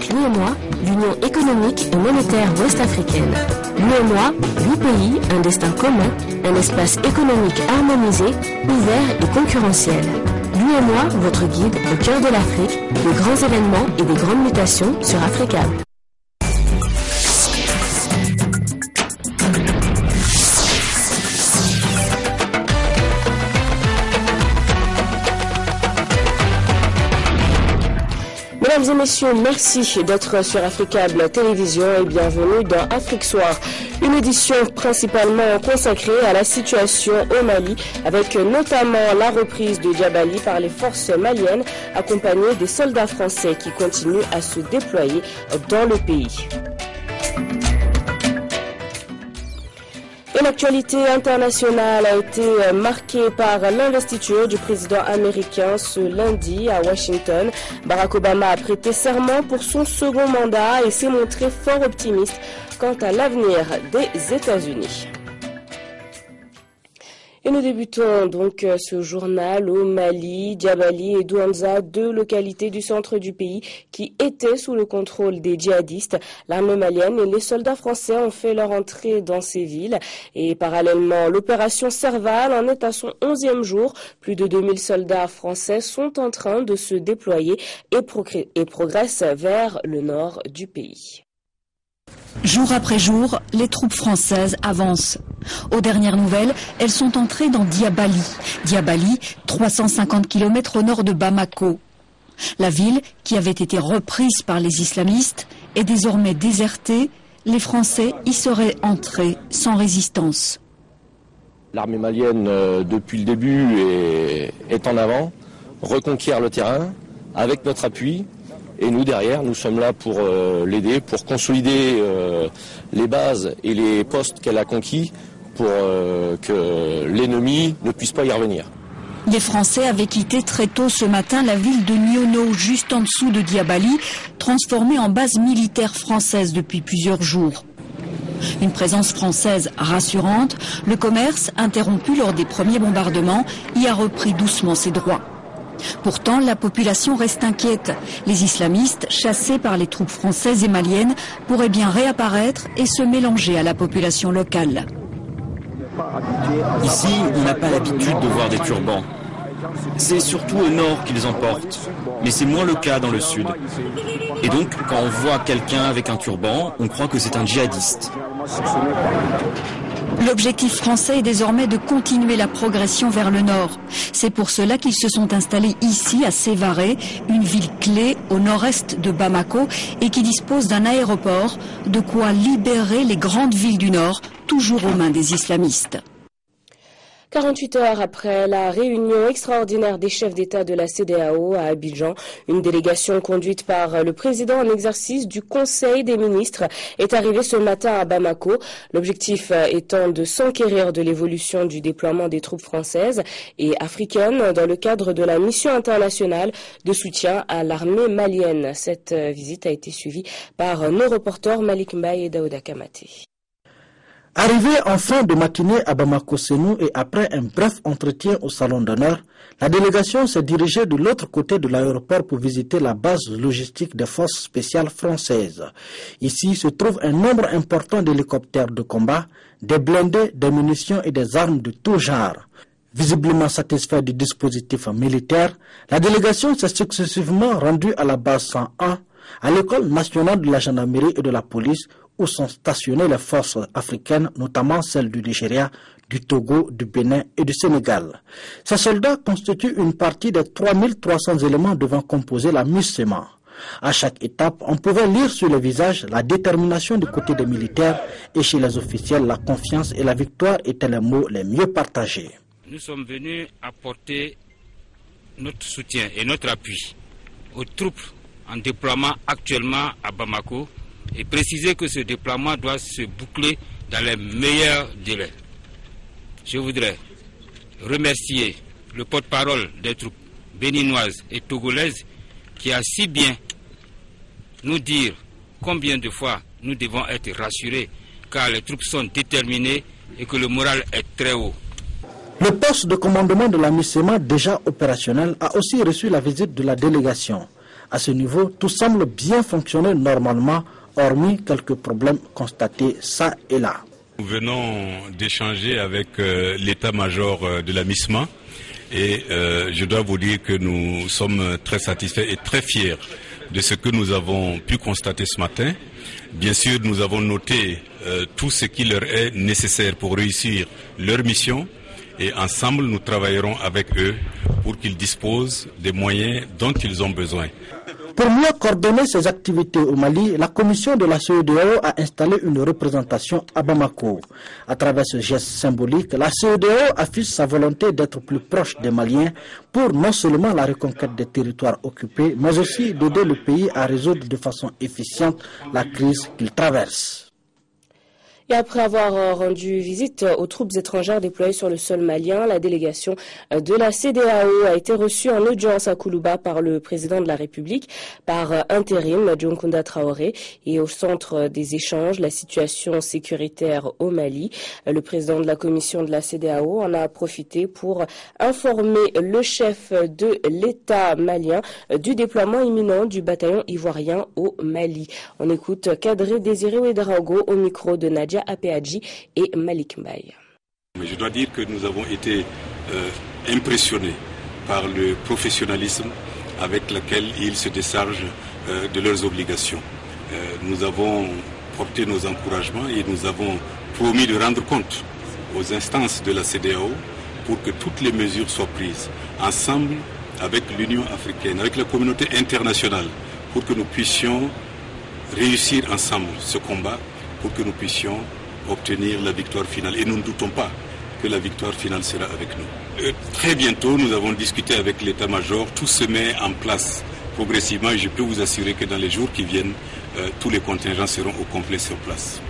l'UEMOA, l'Union économique et monétaire ouest-africaine. L'UEMOA, 8 pays, un destin commun, un espace économique harmonisé, ouvert et concurrentiel. L'UEMOA, votre guide au cœur de l'Afrique, de grands événements et des grandes mutations sur Africable. Mesdames et messieurs, merci d'être sur Africable Télévision et bienvenue dans Afrique Soir, une édition principalement consacrée à la situation au Mali, avec notamment la reprise de Djabali par les forces maliennes, accompagnées des soldats français qui continuent à se déployer dans le pays. Et l'actualité internationale a été marquée par l'investiture du président américain ce lundi à Washington. Barack Obama a prêté serment pour son second mandat et s'est montré fort optimiste quant à l'avenir des États-Unis. Et nous débutons donc ce journal au Mali, Djabali et Douentza, deux localités du centre du pays qui étaient sous le contrôle des djihadistes. L'armée malienne et les soldats français ont fait leur entrée dans ces villes. Et parallèlement, l'opération Serval en est à son 11e jour. Plus de 2000 soldats français sont en train de se déployer et progressent vers le nord du pays. Jour après jour, les troupes françaises avancent. Aux dernières nouvelles, elles sont entrées dans Djabali. Djabali, 350 km au nord de Bamako. La ville, qui avait été reprise par les islamistes, est désormais désertée. Les Français y seraient entrés sans résistance. L'armée malienne, depuis le début, est en avant, reconquiert le terrain avec notre appui. Et nous, derrière, nous sommes là pour l'aider, pour consolider les bases et les postes qu'elle a conquis pour que l'ennemi ne puisse pas y revenir. Les Français avaient quitté très tôt ce matin la ville de Niono, juste en dessous de Djabali, transformée en base militaire française depuis plusieurs jours. Une présence française rassurante, le commerce, interrompu lors des premiers bombardements, y a repris doucement ses droits. Pourtant, la population reste inquiète. Les islamistes, chassés par les troupes françaises et maliennes, pourraient bien réapparaître et se mélanger à la population locale. Ici, on n'a pas l'habitude de voir des turbans. C'est surtout au nord qu'ils en portent, mais c'est moins le cas dans le sud. Et donc, quand on voit quelqu'un avec un turban, on croit que c'est un djihadiste. L'objectif français est désormais de continuer la progression vers le nord. C'est pour cela qu'ils se sont installés ici, à Sévaré, une ville clé au nord-est de Bamako et qui dispose d'un aéroport, de quoi libérer les grandes villes du nord, toujours aux mains des islamistes. 48 heures après la réunion extraordinaire des chefs d'État de la CEDEAO à Abidjan, une délégation conduite par le président en exercice du Conseil des ministres est arrivée ce matin à Bamako. L'objectif étant de s'enquérir de l'évolution du déploiement des troupes françaises et africaines dans le cadre de la mission internationale de soutien à l'armée malienne. Cette visite a été suivie par nos reporters Malik Mbaye et Daouda Kamate. Arrivé en fin de matinée à Bamako-Sénou et après un bref entretien au salon d'honneur, la délégation s'est dirigée de l'autre côté de l'aéroport pour visiter la base logistique des forces spéciales françaises. Ici se trouve un nombre important d'hélicoptères de combat, des blindés, des munitions et des armes de tout genre. Visiblement satisfait du dispositif militaire, la délégation s'est successivement rendue à la base 101, à l'école nationale de la gendarmerie et de la police, où sont stationnées les forces africaines, notamment celles du Nigeria, du Togo, du Bénin et du Sénégal. Ces soldats constituent une partie des 3300 éléments devant composer la MUSEMA. À chaque étape, on pouvait lire sur les visages la détermination du côté des militaires et chez les officiels, la confiance et la victoire étaient les mots les mieux partagés. Nous sommes venus apporter notre soutien et notre appui aux troupes en déploiement actuellement à Bamako et préciser que ce déploiement doit se boucler dans les meilleurs délais. Je voudrais remercier le porte-parole des troupes béninoises et togolaises qui a si bien nous dire combien de fois nous devons être rassurés car les troupes sont déterminées et que le moral est très haut. Le poste de commandement de la MUSEMA, déjà opérationnel, a aussi reçu la visite de la délégation. À ce niveau, tout semble bien fonctionner normalement, hormis quelques problèmes constatés ça et là. Nous venons d'échanger avec l'état-major de la MISMA et je dois vous dire que nous sommes très satisfaits et très fiers de ce que nous avons pu constater ce matin. Bien sûr, nous avons noté tout ce qui leur est nécessaire pour réussir leur mission et ensemble nous travaillerons avec eux pour qu'ils disposent des moyens dont ils ont besoin. Pour mieux coordonner ces activités au Mali, la commission de la CEDEAO a installé une représentation à Bamako. À travers ce geste symbolique, la CEDEAO affiche sa volonté d'être plus proche des Maliens pour non seulement la reconquête des territoires occupés, mais aussi d'aider le pays à résoudre de façon efficiente la crise qu'il traverse. Et après avoir rendu visite aux troupes étrangères déployées sur le sol malien, la délégation de la CEDEAO a été reçue en audience à Koulouba par le président de la République, par intérim, Dioncounda Traoré, et au centre des échanges, la situation sécuritaire au Mali. Le président de la commission de la CEDEAO en a profité pour informer le chef de l'État malien du déploiement imminent du bataillon ivoirien au Mali. On écoute Kadri Désiré Ouedraogo au micro de Nadia Apeadji et Malik Mbaye. Mais je dois dire que nous avons été impressionnés par le professionnalisme avec lequel ils se déchargent de leurs obligations. Nous avons porté nos encouragements et nous avons promis de rendre compte aux instances de la CEDEAO pour que toutes les mesures soient prises ensemble avec l'Union africaine, avec la communauté internationale, pour que nous puissions réussir ensemble ce combat, pour que nous puissions obtenir la victoire finale. Et nous ne doutons pas que la victoire finale sera avec nous. Très bientôt, nous avons discuté avec l'état-major. Tout se met en place progressivement et je peux vous assurer que dans les jours qui viennent, tous les contingents seront au complet sur place.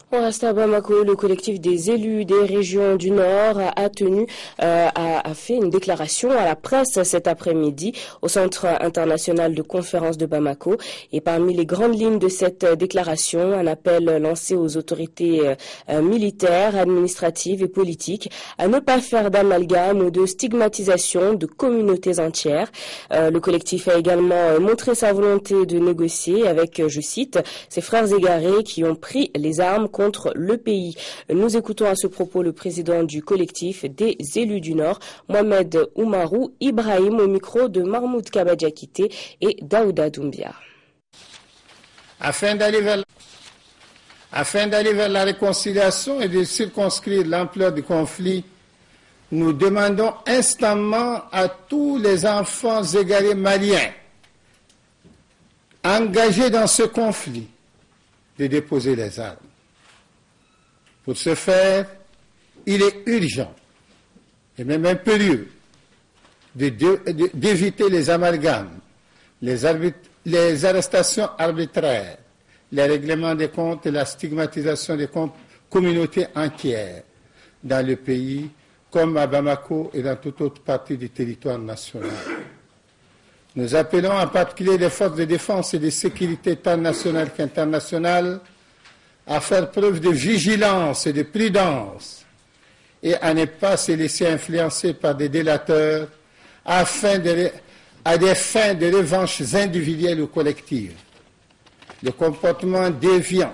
On reste à Bamako. Le collectif des élus des régions du Nord a fait une déclaration à la presse cet après-midi au Centre international de conférence de Bamako. Et parmi les grandes lignes de cette déclaration, un appel lancé aux autorités militaires, administratives et politiques à ne pas faire d'amalgame ou de stigmatisation de communautés entières. Le collectif a également montré sa volonté de négocier avec, je cite, ses frères égarés qui ont pris les armes contre le pays. Nous écoutons à ce propos le président du collectif des élus du Nord, Mohamed Oumarou Ibrahim, au micro de Mahmoud Kabadjakité et Daouda Doumbia. Afin d'aller vers la réconciliation et de circonscrire l'ampleur du conflit, nous demandons instamment à tous les enfants égarés maliens engagés dans ce conflit de déposer les armes. Pour ce faire, il est urgent et même impérieux d'éviter les amalgames, les arrestations arbitraires, les règlements des comptes et la stigmatisation des communautés entières dans le pays, comme à Bamako et dans toute autre partie du territoire national. Nous appelons en particulier les forces de défense et de sécurité tant nationales qu'internationales à faire preuve de vigilance et de prudence et à ne pas se laisser influencer par des délateurs à des fins de revanches individuelles ou collectives. Le comportement déviant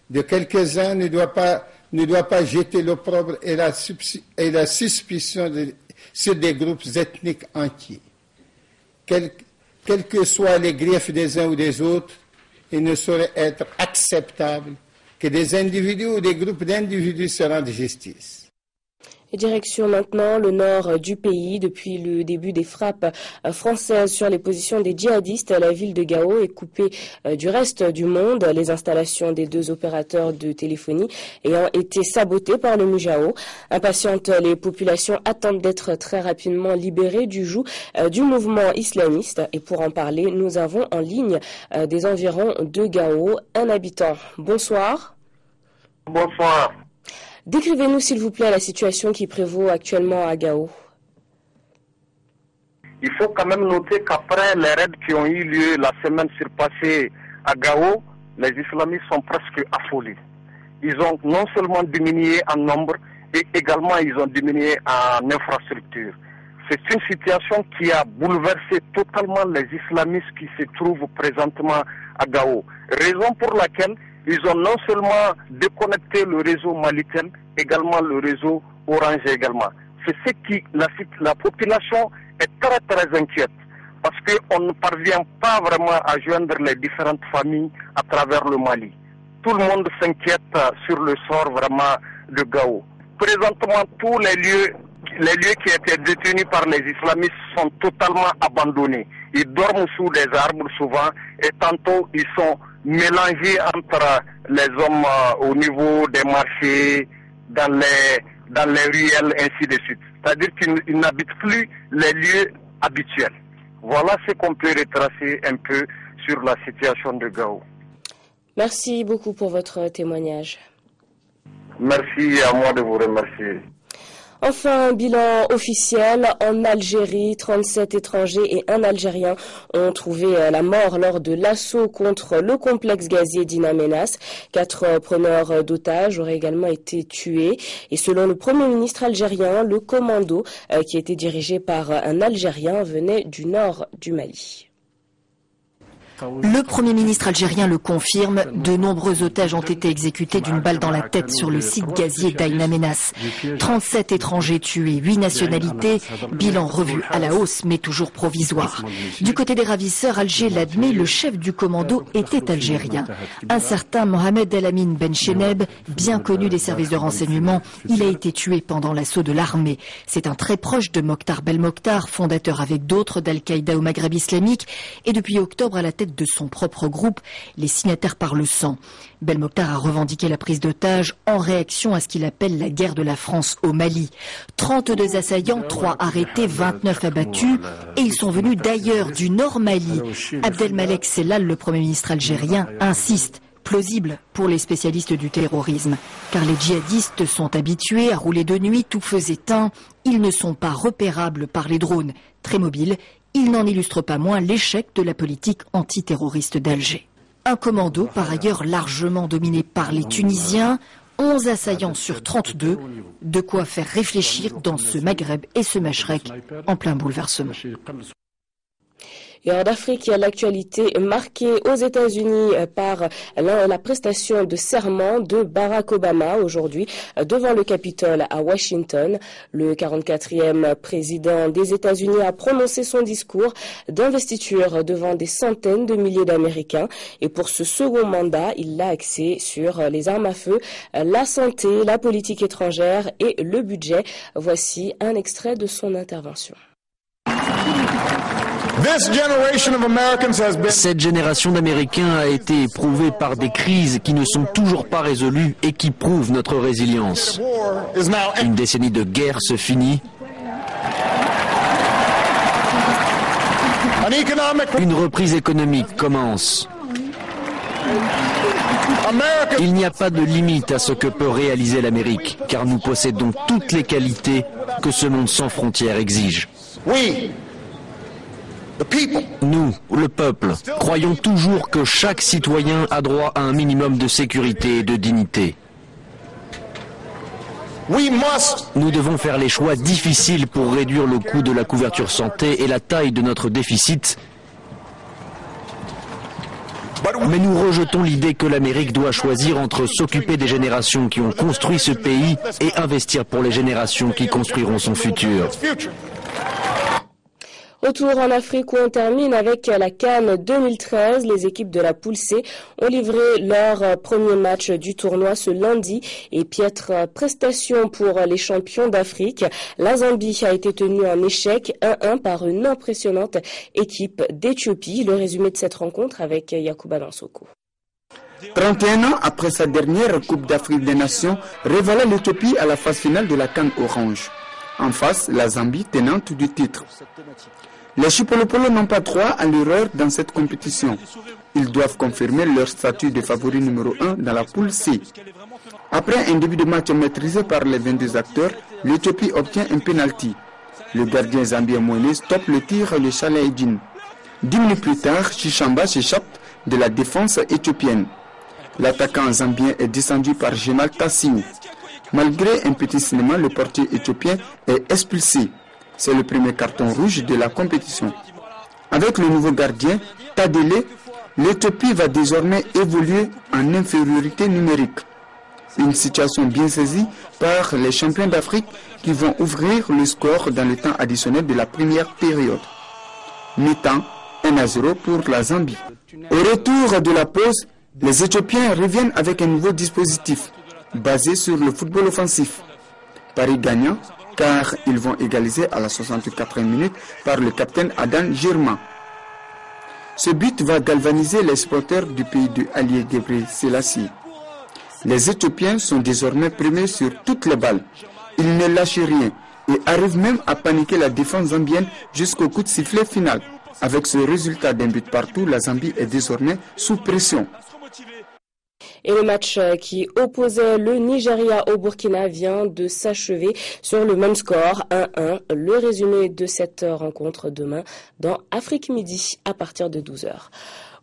de quelques-uns ne doit pas jeter l'opprobre et la suspicion sur des groupes ethniques entiers. Quels que soient les griefs des uns ou des autres, il ne saurait être acceptable que des individus ou des groupes d'individus se rendent justice. Et direction maintenant le nord du pays. Depuis le début des frappes françaises sur les positions des djihadistes, la ville de Gao est coupée du reste du monde. Les installations des deux opérateurs de téléphonie ayant été sabotées par le Mujao. Impatientes, les populations attendent d'être très rapidement libérées du joug du mouvement islamiste. Et pour en parler, nous avons en ligne des environs de Gao un habitant. Bonsoir. Bonsoir. Décrivez-nous s'il vous plaît la situation qui prévaut actuellement à Gao. Il faut quand même noter qu'après les raids qui ont eu lieu la semaine surpassée à Gao, les islamistes sont presque affolés. Ils ont non seulement diminué en nombre, et également ils ont diminué en infrastructure. C'est une situation qui a bouleversé totalement les islamistes qui se trouvent présentement à Gao. Raison pour laquelle ils ont non seulement déconnecté le réseau Malitel, également le réseau Orange également. C'est ce qui, la population est très très inquiète parce qu'on ne parvient pas vraiment à joindre les différentes familles à travers le Mali. Tout le monde s'inquiète sur le sort vraiment de Gao. Présentement, tous les lieux qui étaient détenus par les islamistes sont totalement abandonnés. Ils dorment sous des arbres souvent et tantôt ils sont mélangés entre les hommes au niveau des marchés, dans les ruelles, ainsi de suite. C'est-à-dire qu'ils n'habitent plus les lieux habituels. Voilà ce qu'on peut retracer un peu sur la situation de Gao. Merci beaucoup pour votre témoignage. Merci à moi de vous remercier. Enfin, un bilan officiel en Algérie, 37 étrangers et un Algérien ont trouvé la mort lors de l'assaut contre le complexe gazier d'In Amenas. 4 preneurs d'otages auraient également été tués. Et selon le Premier ministre algérien, le commando, qui était dirigé par un Algérien, venait du nord du Mali. Le Premier ministre algérien le confirme, de nombreux otages ont été exécutés d'une balle dans la tête sur le site gazier d'Ain Amenas. 37 étrangers tués, 8 nationalités, bilan revu à la hausse mais toujours provisoire. Du côté des ravisseurs, Alger l'admet, le chef du commando était algérien. Un certain Mohamed El Amin Ben Cheneb, bien connu des services de renseignement, il a été tué pendant l'assaut de l'armée. C'est un très proche de Mokhtar Belmokhtar, fondateur avec d'autres d'Al-Qaïda au Maghreb islamique et depuis octobre à la tête de son propre groupe, les signataires par le sang. Belmokhtar a revendiqué la prise d'otages en réaction à ce qu'il appelle la guerre de la France au Mali. 32 assaillants, 3 arrêtés, 29 abattus, et ils sont venus d'ailleurs, du nord Mali. Abdelmalek Sellal, le Premier ministre algérien, insiste. Plausible pour les spécialistes du terrorisme, car les djihadistes sont habitués à rouler de nuit, tout feu éteint. Ils ne sont pas repérables par les drones. Très mobiles, il n'en illustre pas moins l'échec de la politique antiterroriste d'Alger. Un commando, par ailleurs largement dominé par les Tunisiens, 11 assaillants sur 32, de quoi faire réfléchir dans ce Maghreb et ce Machrek en plein bouleversement. Et hors d'Afrique, l'actualité marquée aux États-Unis par la prestation de serment de Barack Obama aujourd'hui devant le Capitole à Washington. Le 44e président des États-Unis a prononcé son discours d'investiture devant des centaines de milliers d'Américains. Et pour ce second mandat, il l'a axé sur les armes à feu, la santé, la politique étrangère et le budget. Voici un extrait de son intervention. Cette génération d'Américains a été éprouvée par des crises qui ne sont toujours pas résolues et qui prouvent notre résilience. Une décennie de guerre se finit. Une reprise économique commence. Il n'y a pas de limite à ce que peut réaliser l'Amérique, car nous possédons toutes les qualités que ce monde sans frontières exige. Nous, le peuple, croyons toujours que chaque citoyen a droit à un minimum de sécurité et de dignité. Nous devons faire les choix difficiles pour réduire le coût de la couverture santé et la taille de notre déficit. Mais nous rejetons l'idée que l'Amérique doit choisir entre s'occuper des générations qui ont construit ce pays et investir pour les générations qui construiront son futur. Retour en Afrique où on termine avec la CAN 2013. Les équipes de la poule C ont livré leur premier match du tournoi ce lundi et piètre prestation pour les champions d'Afrique. La Zambie a été tenue en échec 1-1 par une impressionnante équipe d'Éthiopie. Le résumé de cette rencontre avec Yacouba Dansoko. 31 ans après sa dernière Coupe d'Afrique des Nations, révèle l'Éthiopie à la phase finale de la CAN Orange. En face, la Zambie tenante du titre. Les Chipolopolo n'ont pas droit à l'erreur dans cette compétition. Ils doivent confirmer leur statut de favori numéro 1 dans la poule C. Après un début de match maîtrisé par les 22 acteurs, l'Éthiopie obtient un penalty. Le gardien zambien Moïse stoppe le tir de Chalaïdine. 10 minutes plus tard, Chichamba s'échappe de la défense éthiopienne. L'attaquant zambien est descendu par Gemal Tassiou. Malgré un petit cinéma, le portier éthiopien est expulsé. C'est le premier carton rouge de la compétition. Avec le nouveau gardien, Tadele, l'Éthiopie va désormais évoluer en infériorité numérique. Une situation bien saisie par les champions d'Afrique qui vont ouvrir le score dans le temps additionnel de la première période. Mi-temps, 1-0 pour la Zambie. Au retour de la pause, les Éthiopiens reviennent avec un nouveau dispositif basé sur le football offensif. Paris gagnant car ils vont égaliser à la 64e minute par le capitaine Adan Girma. Ce but va galvaniser les supporters du pays de Haile Gebrselassie. Les Éthiopiens sont désormais premiers sur toutes les balles. Ils ne lâchent rien et arrivent même à paniquer la défense zambienne jusqu'au coup de sifflet final. Avec ce résultat d'un but partout, la Zambie est désormais sous pression. Et le match qui opposait le Nigeria au Burkina vient de s'achever sur le même score, 1-1. Le résumé de cette rencontre demain dans Afrique Midi à partir de 12h.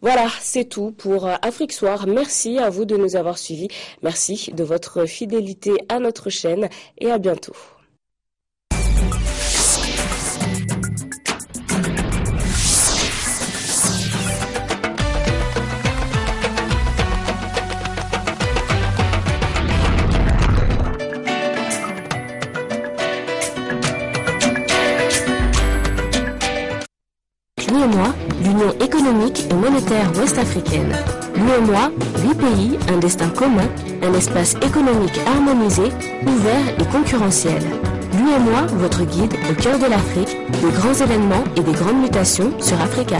Voilà, c'est tout pour Afrique Soir. Merci à vous de nous avoir suivis. Merci de votre fidélité à notre chaîne et à bientôt. L'UEMOA, l'Union économique et monétaire ouest-africaine. L'UEMOA, 8 pays, un destin commun, un espace économique harmonisé, ouvert et concurrentiel. L'UEMOA, votre guide au cœur de l'Afrique, des grands événements et des grandes mutations sur Africa.